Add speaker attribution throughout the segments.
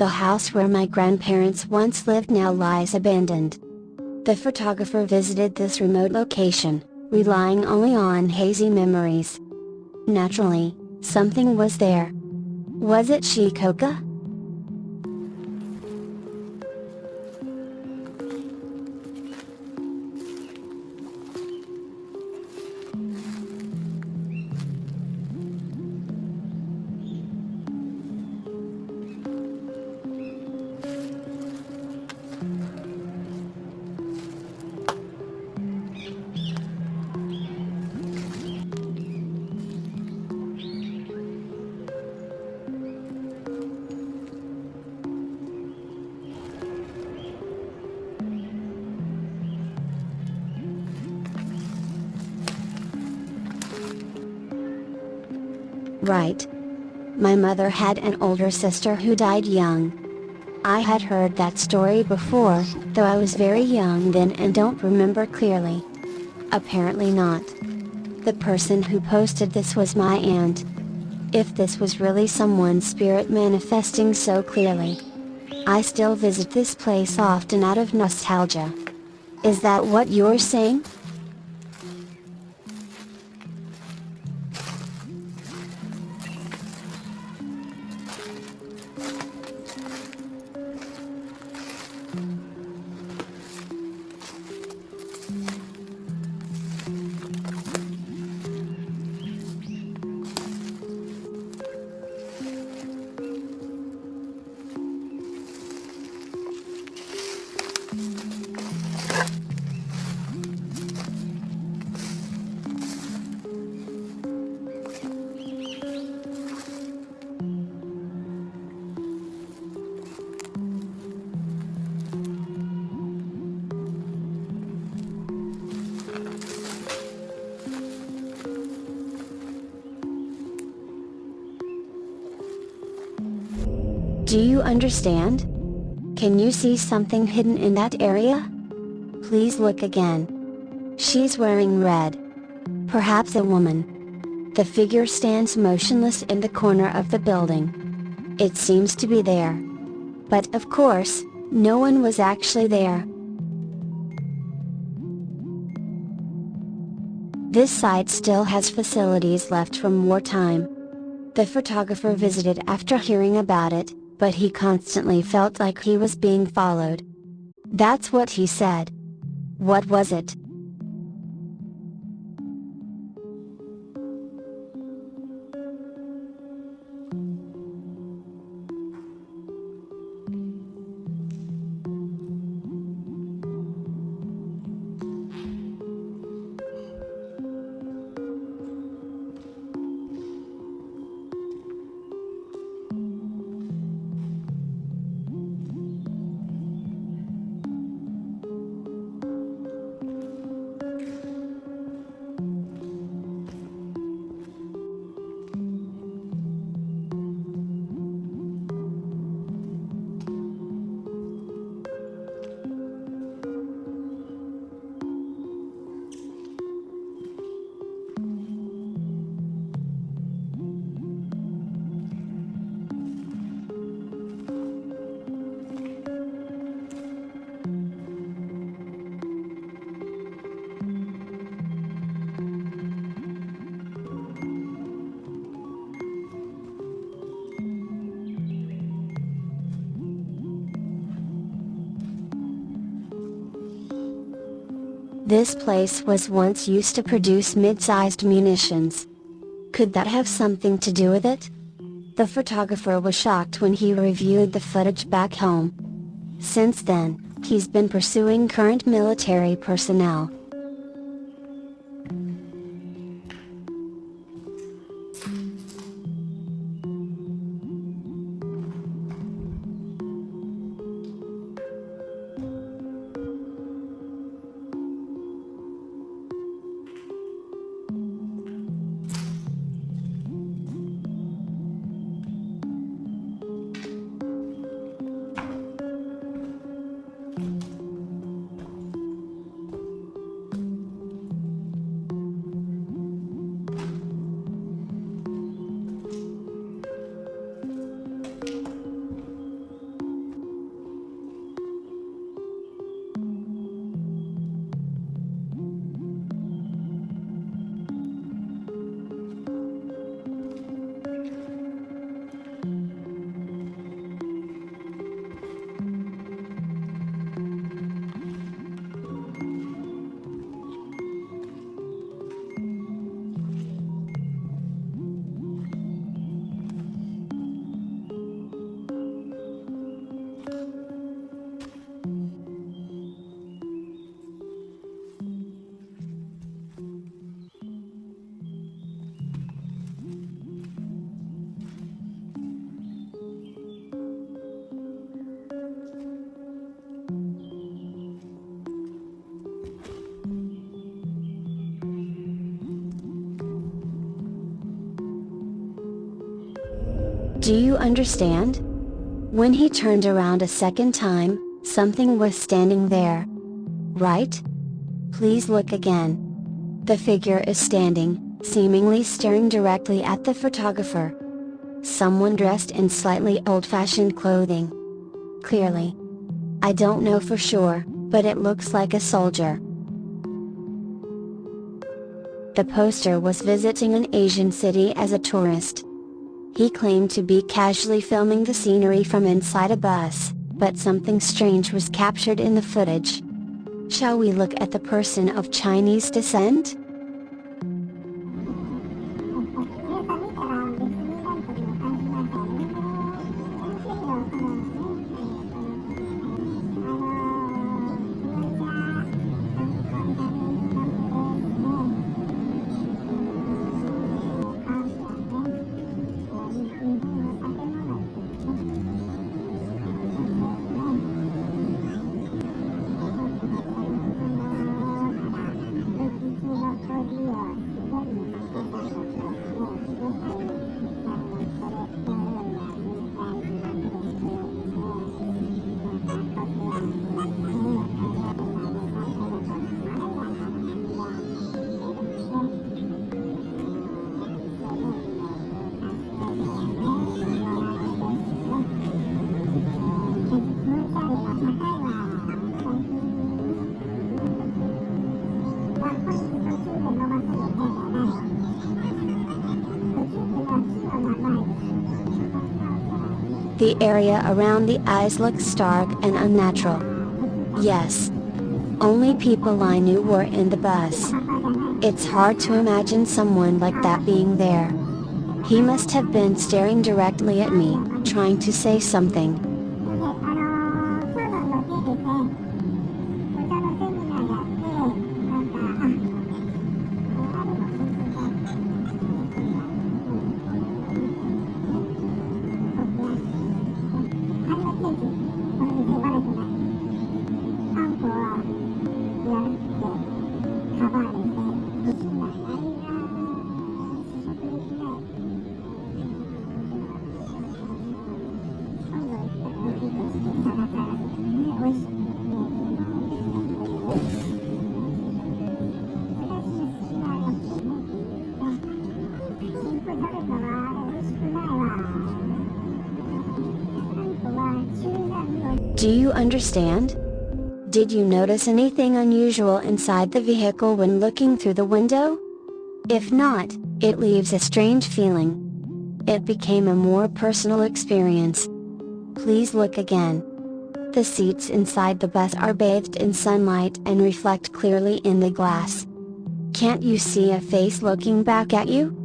Speaker 1: The house where my grandparents once lived now lies abandoned. The photographer visited this remote location, relying only on hazy memories. Naturally, something was there. Was it Shikoka? Right. My mother had an older sister who died young. I had heard that story before, though I was very young then and don't remember clearly. Apparently not. The person who posted this was my aunt. If this was really someone's spirit manifesting so clearly. I still visit this place often out of nostalgia. Is that what you're saying? Do you understand? Can you see something hidden in that area? Please look again. She's wearing red. Perhaps a woman. The figure stands motionless in the corner of the building. It seems to be there. But of course, no one was actually there. This site still has facilities left from wartime. The photographer visited after hearing about it, but he constantly felt like he was being followed. That's what he said. What was it? This place was once used to produce mid-sized munitions. Could that have something to do with it? The photographer was shocked when he reviewed the footage back home. Since then, he's been pursuing current military personnel. Do you understand? When he turned around a second time, something was standing there. Right? Please look again. The figure is standing, seemingly staring directly at the photographer. Someone dressed in slightly old-fashioned clothing. Clearly. I don't know for sure, but it looks like a soldier. The poster was visiting an Asian city as a tourist. He claimed to be casually filming the scenery from inside a bus, but something strange was captured in the footage. Shall we look at the person of Chinese descent? The area around the eyes looks stark and unnatural. Yes. Only people I knew were in the bus. It's hard to imagine someone like that being there. He must have been staring directly at me, trying to say something. Do you understand? Did you notice anything unusual inside the vehicle when looking through the window? If not, it leaves a strange feeling. It became a more personal experience. Please look again. The seats inside the bus are bathed in sunlight and reflect clearly in the glass. Can't you see a face looking back at you?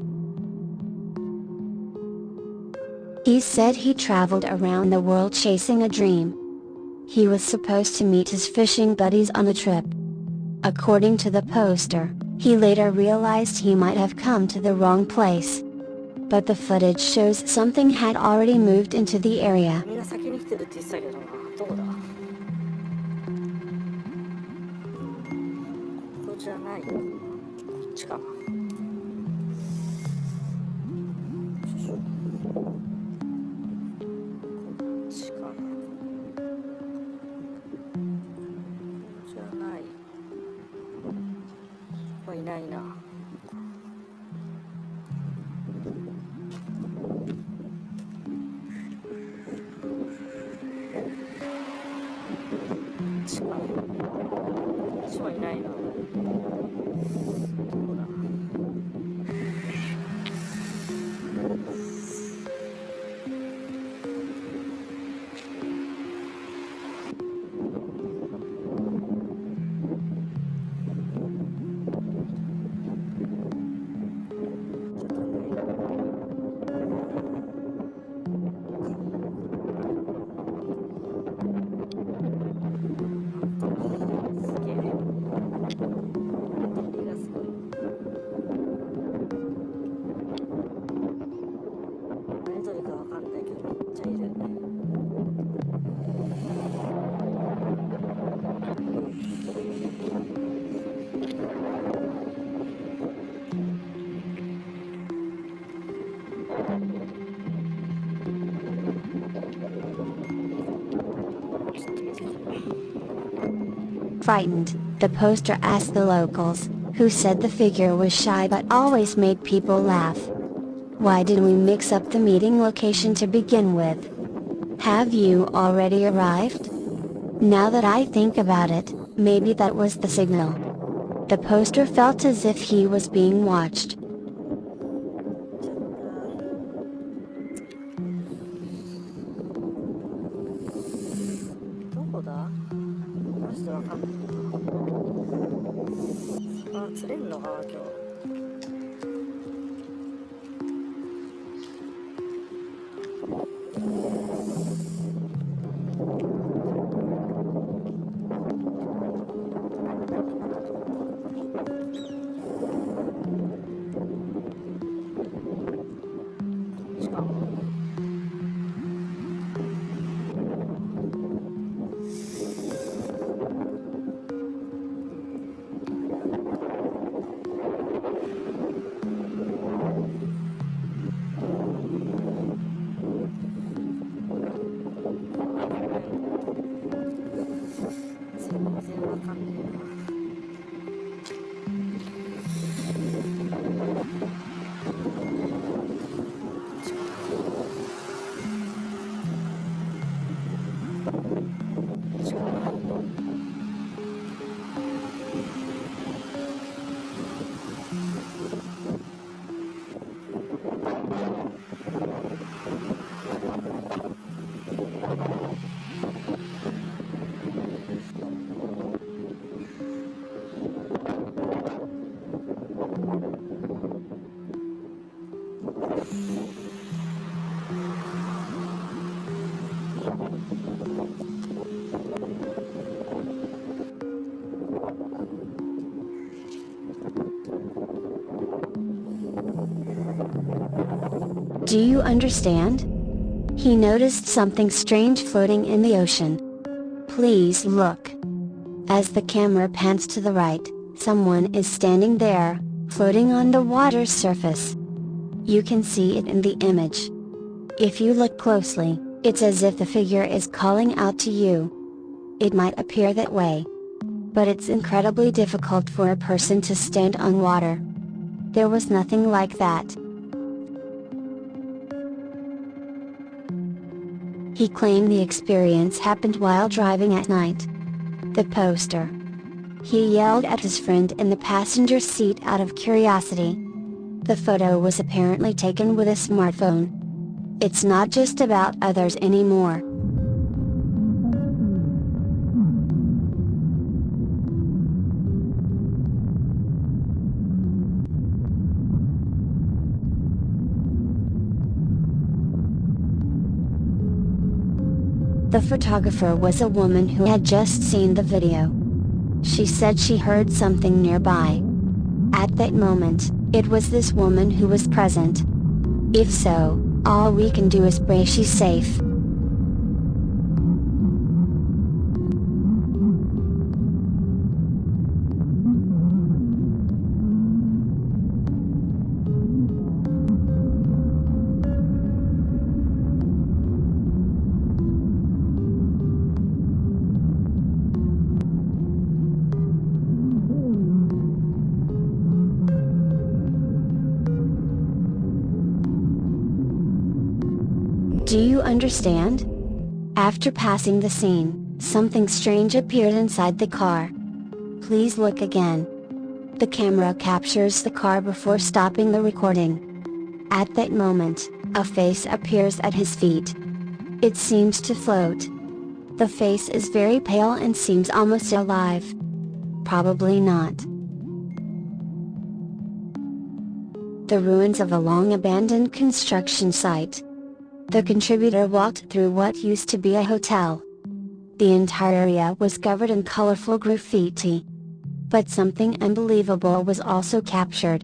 Speaker 1: He said he traveled around the world chasing a dream. He was supposed to meet his fishing buddies on a trip. According to the poster, he later realized he might have come to the wrong place. But the footage shows something had already moved into the area. Frightened, the poster asked the locals, who said the figure was shy but always made people laugh. Why did we mix up the meeting location to begin with? Have you already arrived? Now that I think about it, maybe that was the signal. The poster felt as if he was being watched.
Speaker 2: どこだ？マジでわかんない。あ、釣れるのかな今日。
Speaker 1: Do you understand? He noticed something strange floating in the ocean. Please look. As the camera pans to the right, someone is standing there, floating on the water's surface. You can see it in the image. If you look closely, it's as if the figure is calling out to you. It might appear that way. But it's incredibly difficult for a person to stand on water. There was nothing like that. He claimed the experience happened while driving at night. The poster. He yelled at his friend in the passenger seat out of curiosity. The photo was apparently taken with a smartphone. It's not just about others anymore. The photographer was a woman who had just seen the video. She said she heard something nearby. At that moment, it was this woman who was present. If so, all we can do is pray she's safe. Do you understand? After passing the scene, something strange appeared inside the car. Please look again. The camera captures the car before stopping the recording. At that moment, a face appears at his feet. It seems to float. The face is very pale and seems almost alive. Probably not. The ruins of a long abandoned construction site. The contributor walked through what used to be a hotel. The entire area was covered in colorful graffiti. But something unbelievable was also captured.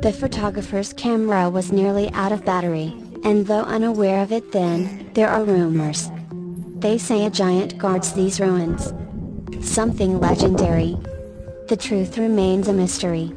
Speaker 1: The photographer's camera was nearly out of battery, and though unaware of it then, there are rumors. They say a giant guards these ruins. Something legendary. The truth remains a mystery.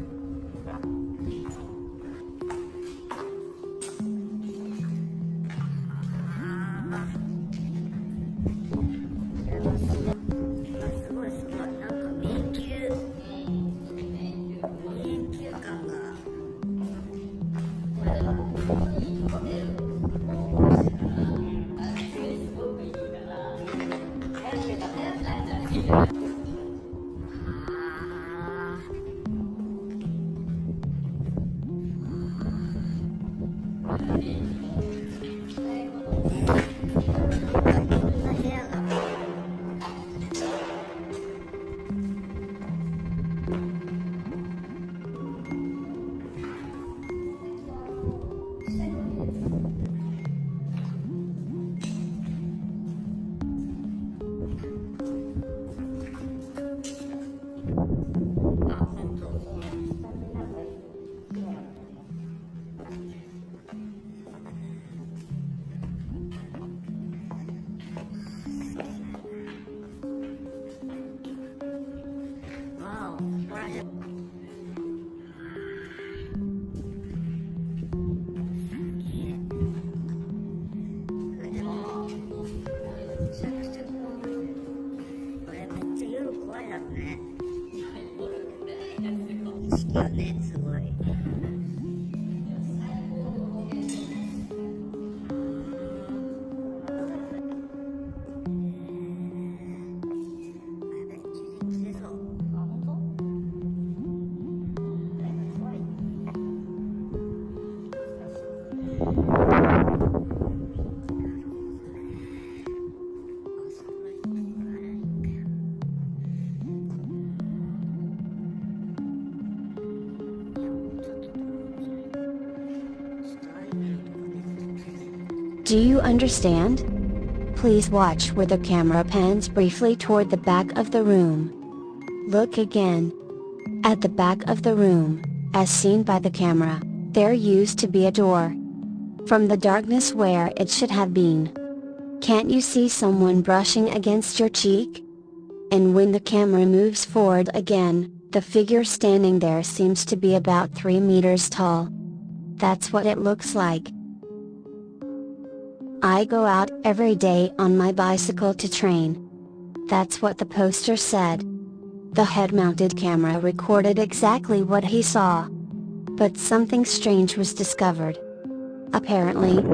Speaker 1: Do you understand? Please watch where the camera pans briefly toward the back of the room. Look again. At the back of the room, as seen by the camera, there used to be a door. From the darkness where it should have been. Can't you see someone brushing against your cheek? And when the camera moves forward again, the figure standing there seems to be about 3 meters tall. That's what it looks like. I go out every day on my bicycle to train. That's what the poster said. The head-mounted camera recorded exactly what he saw. But something strange was discovered. Apparently,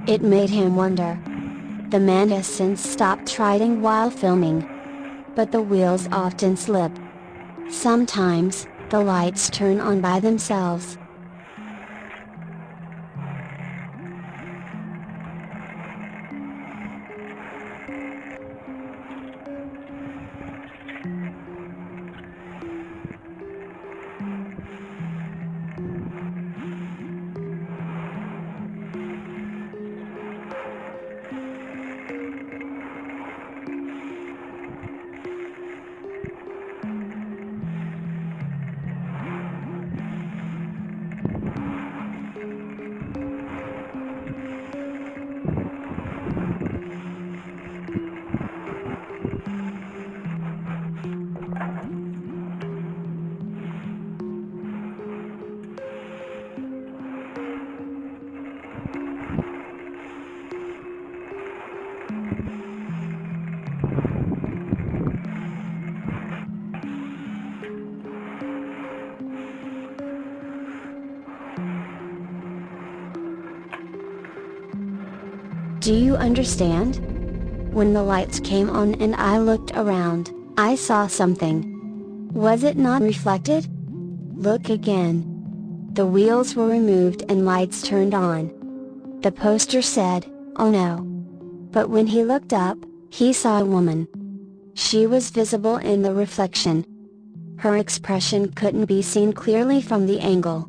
Speaker 1: it made him wonder. The man has since stopped riding while filming. But the wheels often slip. Sometimes, the lights turn on by themselves. Do you understand? When the lights came on and I looked around, I saw something. Was it not reflected? Look again. The wheels were removed and lights turned on. The poster said, "Oh no." But when he looked up, he saw a woman. She was visible in the reflection. Her expression couldn't be seen clearly from the angle.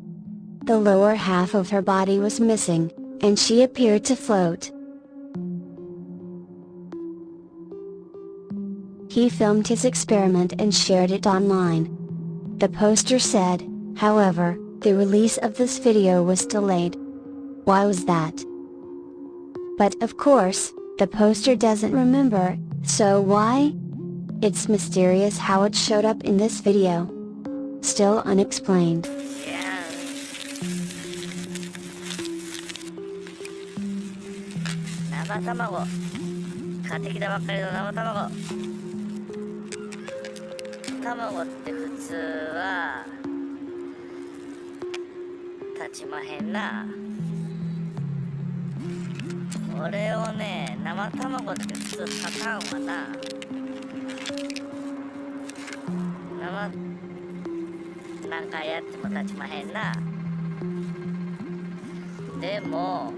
Speaker 1: The lower half of her body was missing, and she appeared to float. He filmed his experiment and shared it online. The poster said, however, the release of this video was delayed. Why was that? But of course, the poster doesn't remember, so why? It's mysterious how it showed up in this video. Still unexplained.
Speaker 2: Yeah. 生卵。買ってきたばっかりの生卵。卵って普通は立ちまへんな。これをね、生卵って普通立たんわな。何回やっても立ちまへんな。でも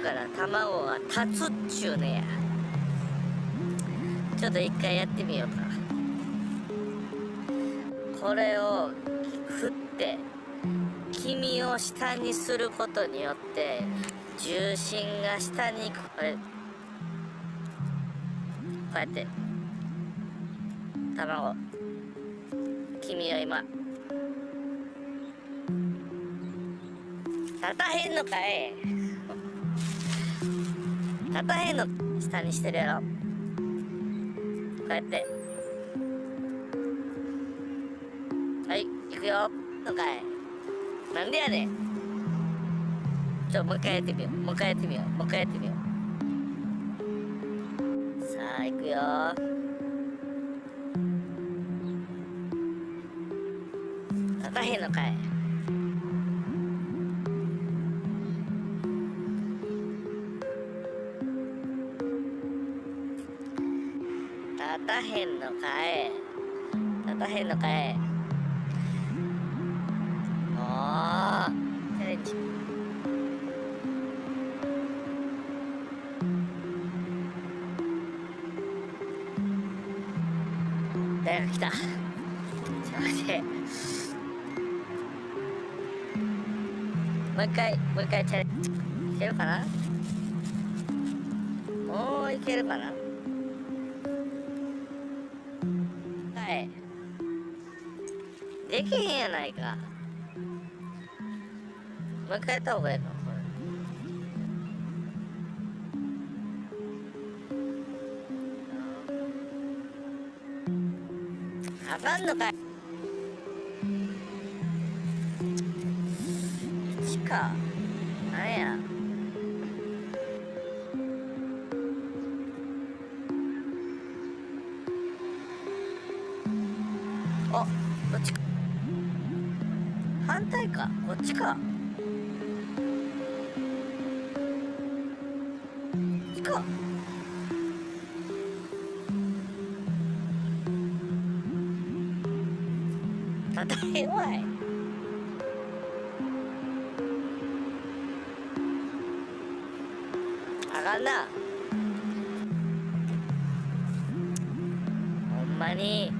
Speaker 2: だから卵が立つっちゅうねや。ちょっと一回やってみようか。これを振って黄身を下にすることによって重心が下に行く。こうやって卵黄身を今立たへんのかい。立たへんの下にしてるやろ。こうやってはい行くよのかい。なんでやねん。もう一回やってみよう。もう一回やってみよう。もう一回やってみよう。さあ行くよ。立たへんのかい。立たへんのかい。立たへんのかい。もうチャレンジ。誰か来た。ちょっと待って。もう一回チャレンジ。いけるかな。もういけるかな。できへんやないか。もう一回やった方がいいのこれ。あかんのかい。1か。なんや。あ、どっちか。反対か、こっちか。こっちか。たたへんわい。あかんな。ほんまに。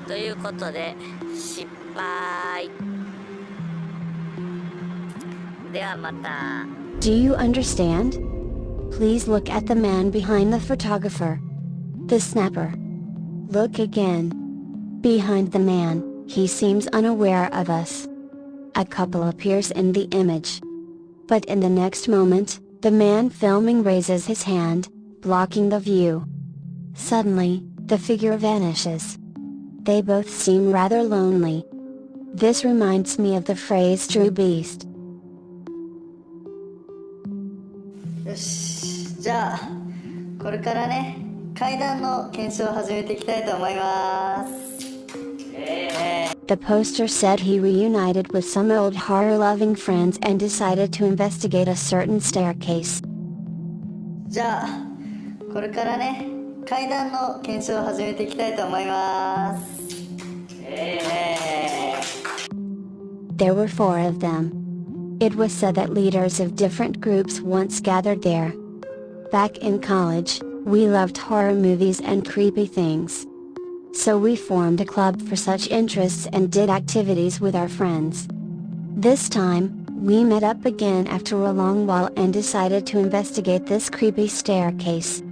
Speaker 2: ということで失敗。ではまた。
Speaker 1: Do you understand? Please look at the man behind the photographer. The snapper. Look again. Behind the man, he seems unaware of us. A couple appears in the image. But in the next moment, the man filming raises his hand, blocking the view. Suddenly, the figure vanishes. They both seem rather lonely. This reminds me of the phrase true beast.
Speaker 2: よし、じゃあこれからね階段の検証を始めていきたいと思います。
Speaker 1: The poster said he reunited with some old horror-loving friends and decided to investigate a certain staircase.
Speaker 3: じゃあこれからね階段の検証を始めていきたいと思います。
Speaker 1: There were 4 of them. It was said that leaders of different groups once gathered there. Back in college, we loved horror movies and creepy things. So we formed a club for such interests and did activities with our friends. This time, we met up again after a long while and decided to investigate this creepy staircase.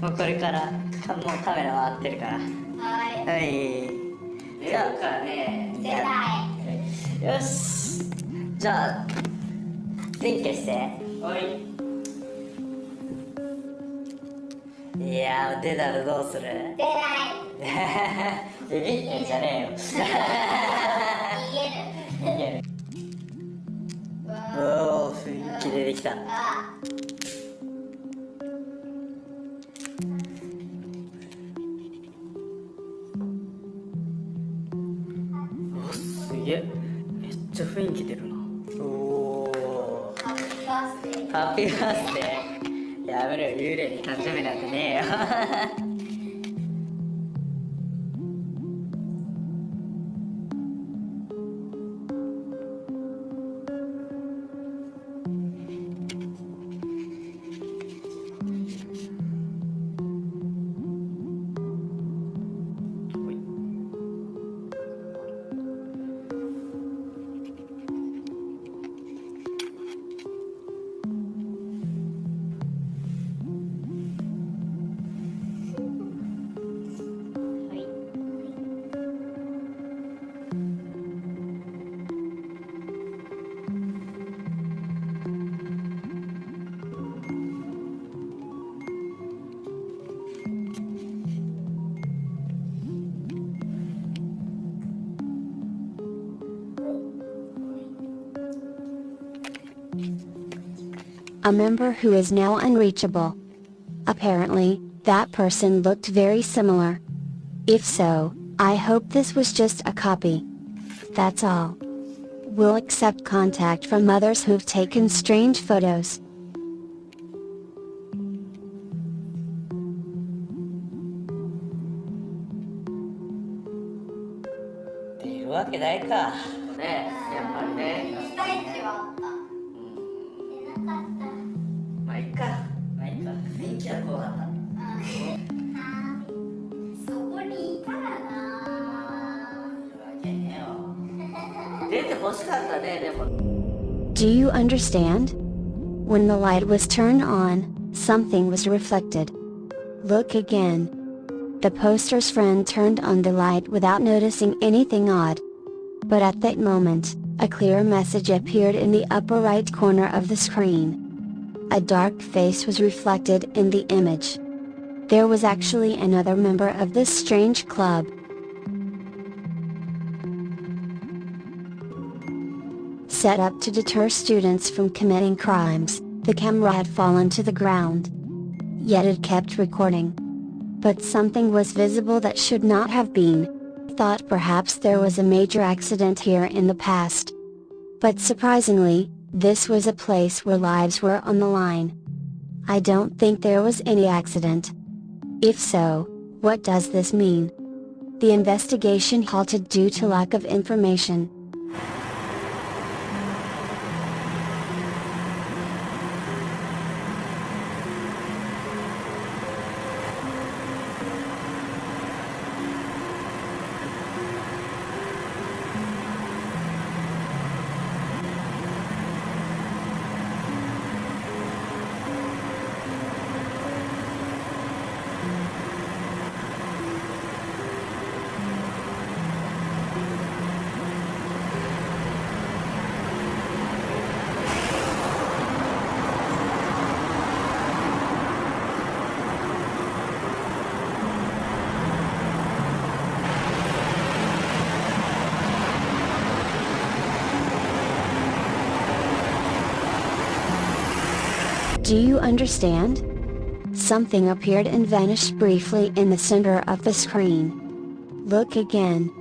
Speaker 3: もうこれからもうカメラ回ってるから。はい。じゃあからね。よし。じゃあ電気消して。はい。いやー出たらどうする？出ない。ビビってんじゃねえよ。逃げる。おお雰囲気出てきた。めっちゃ雰囲気出るな。おお。ハッピーバースデー。やめろよ、幽霊に誕生日なんてねえよ。
Speaker 1: A member who is now unreachable. Apparently, that person looked very similar. If so, I hope this was just a copy. That's all. We'll accept contact from others who've taken strange photos.
Speaker 3: 出るわけないか。ね、やっぱりね。まあいいか。雰囲気はこうだった。そこにいたらな。出て欲しかったね、でも。
Speaker 1: Do you understand? When the light was turned on, something was reflected. Look again. The poster's friend turned on the light without noticing anything odd. But at that moment, a clear message appeared in the upper right corner of the screen. A dark face was reflected in the image. There was actually another member of this strange club. Set up to deter students from committing crimes, the camera had fallen to the ground. Yet it kept recording. But something was visible that should not have been. Thought perhaps there was a major accident here in the past. But surprisingly, this was a place where lives were on the line. I don't think there was any accident. If so, what does this mean? The investigation halted due to lack of information. Do you understand? Something appeared and vanished briefly in the center of the screen. Look again.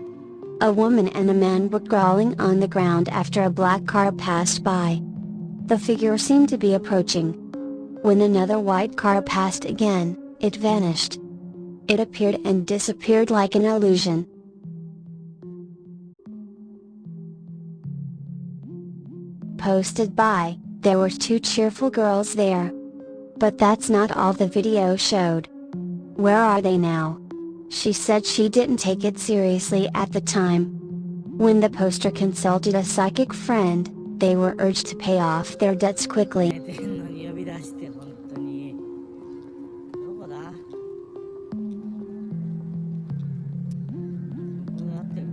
Speaker 1: A woman and a man were crawling on the ground after a black car passed by. The figure seemed to be approaching. When another white car passed again, it vanished. It appeared and disappeared like an illusion. Posted by, there were 2 cheerful girls there. But that's not all the video showed. Where are they now? She said she didn't take it seriously at the time. When the poster consulted a psychic friend, they were urged to pay off their debts quickly.
Speaker 3: 寝てんのに呼び出して本当にどこだ？これ合ってる？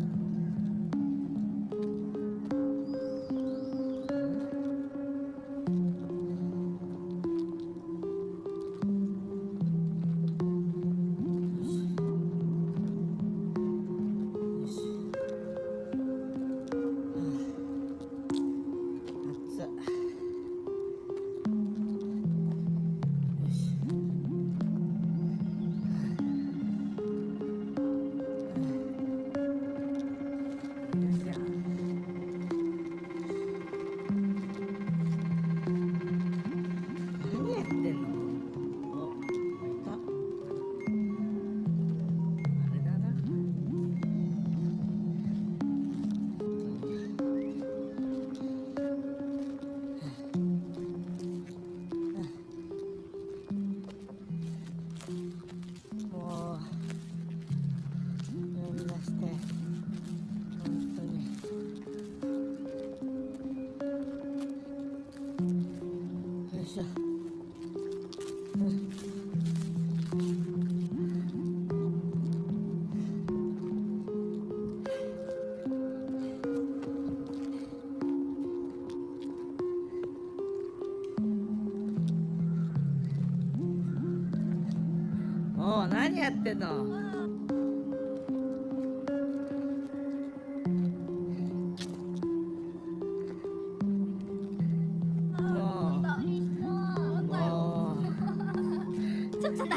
Speaker 3: もう何やってんの？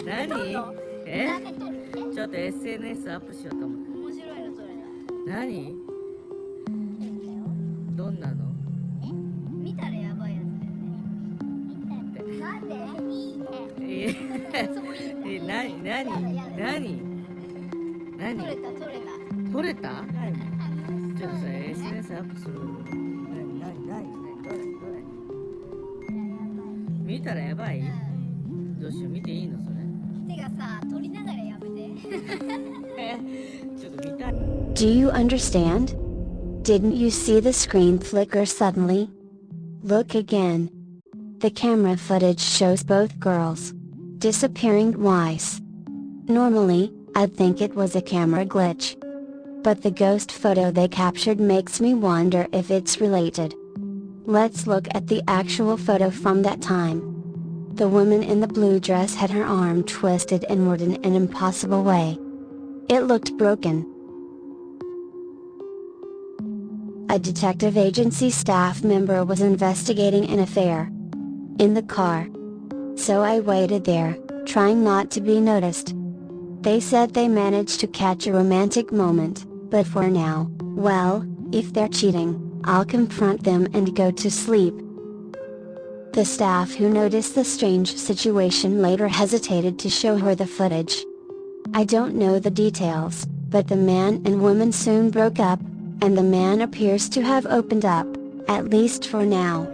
Speaker 3: 何？え？ちょっと SNS アップしようと思って。面白いのそれ。何？どんなの？見たらやばいやつだよね。なんで？いいね。何？撮れた？ちょっとそれ SNS アップする。何？どれ？見たらやばい？どうしよう、見ていいのそれ。手がさ、撮りながらやめて。ちょっと見たい。
Speaker 1: Do you understand? Didn't you see the screen flicker suddenly? Look again. The camera footage shows both girls disappearing twice. Normally, I'd think it was a camera glitch. But the ghost photo they captured makes me wonder if it's related. Let's look at the actual photo from that time. The woman in the blue dress had her arm twisted inward in an impossible way. It looked broken. A detective agency staff member was investigating an affair in the car. So I waited there, trying not to be noticed. They said they managed to catch a romantic moment, but for now, well, if they're cheating, I'll confront them and go to sleep. The staff who noticed the strange situation later hesitated to show her the footage. I don't know the details, but the man and woman soon broke up, and the man appears to have opened up, at least for now.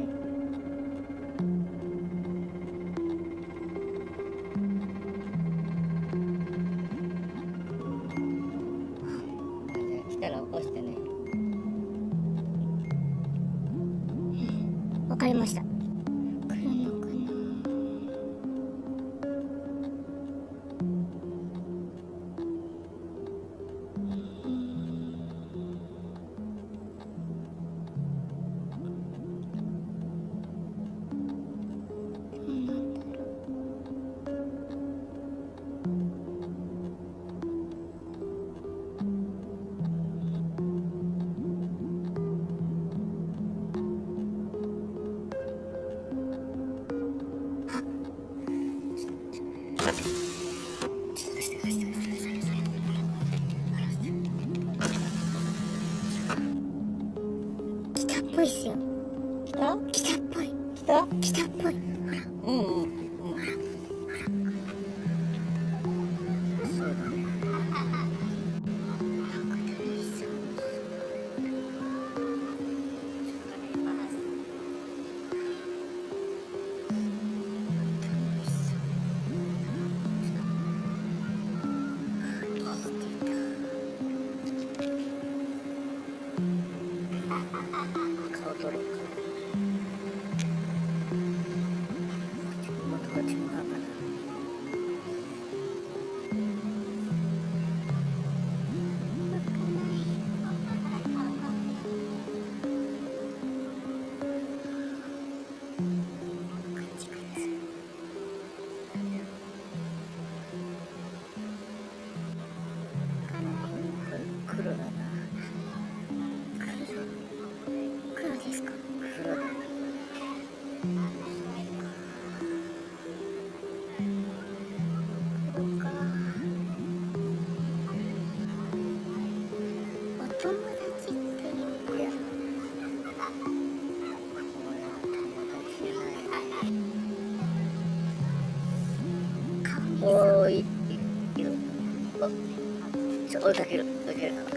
Speaker 2: 追いかけるかな。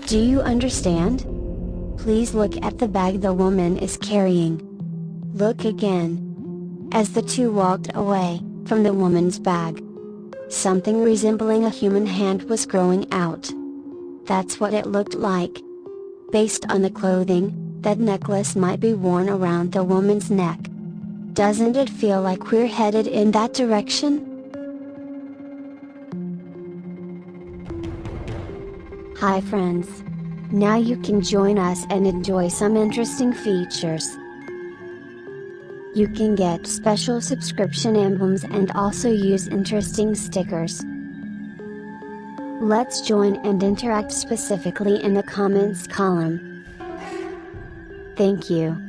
Speaker 1: Do you understand? Please look at the bag the woman is carrying. Look again. As the two walked away from the woman's bag, something resembling a human hand was growing out. That's what it looked like. Based on the clothing, that necklace might be worn around the woman's neck. Doesn't it feel like we're headed in that direction? Hi friends! Now you can join us and enjoy some interesting features. You can get special subscription emblems and also use interesting stickers. Let's join and interact specifically in the comments column. Thank you.